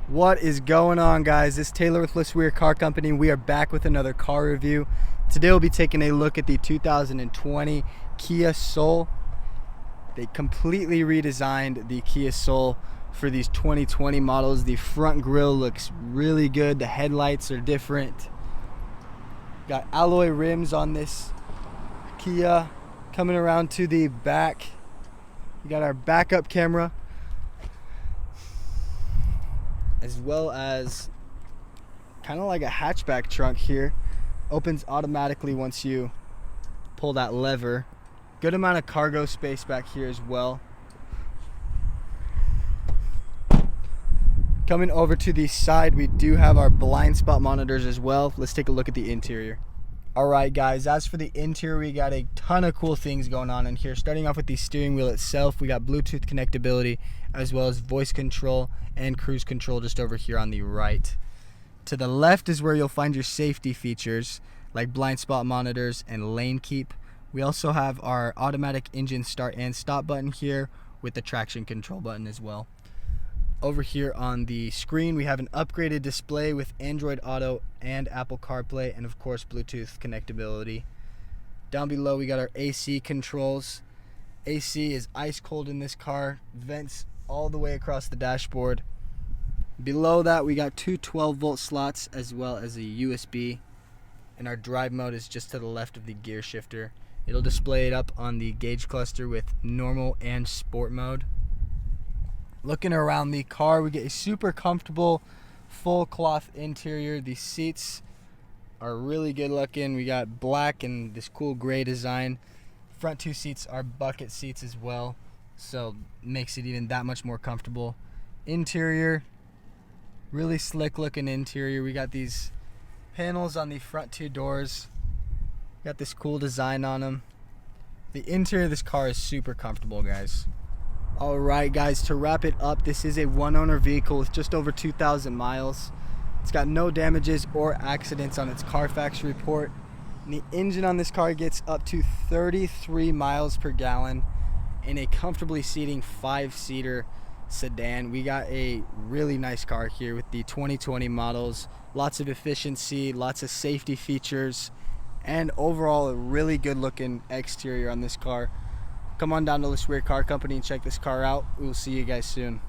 What is going on, guys? This is Taylor with LeSueur Car Company. We are back with another car review. Today we'll be taking a look at the 2020 Kia Soul. They completely redesigned the Kia Soul for these 2020 models. The front grille looks really good. The headlights are different. Got alloy rims on this Kia. Coming around to the back, we got our backup camera, as well as kind of like a hatchback trunk here. Opens automatically once you pull that lever. Good amount of cargo space back here as well. Coming over to the side, we do have our blind spot monitors as well. Let's take a look at the interior. Alright guys, as for the interior, we got a ton of cool things going on in here. Starting off with the steering wheel itself, we got Bluetooth connectability as well as voice control and cruise control just over here on the right. To the left is where you'll find your safety features like blind spot monitors and lane keep. We also have our automatic engine start and stop button here with the traction control button as well. Over here on the screen, we have an upgraded display with Android Auto and Apple CarPlay, and of course Bluetooth connectability. Down below we got our AC controls. AC is ice cold in this car, vents all the way across the dashboard. Below that we got two 12-volt slots as well as a USB, and our drive mode is just to the left of the gear shifter. It'll display it up on the gauge cluster with normal and sport mode. Looking around the car, we get a super comfortable full cloth interior. The seats are really good looking. We got black and this cool gray design. Front two seats are bucket seats as well, so makes it even that much more comfortable. Interior, really slick looking interior. We got these panels on the front two doors. Got this cool design on them. The interior of this car is super comfortable, guys. Alright guys, to wrap it up, this is a one-owner vehicle with just over 2,000 miles. It's got no damages or accidents on its Carfax report. And the engine on this car gets up to 33 miles per gallon in a comfortably seating 5-seater sedan. We got a really nice car here with the 2020 models. Lots of efficiency, lots of safety features, and overall a really good looking exterior on this car. Come on down to LeSueur Car Company and check this car out. We will see you guys soon.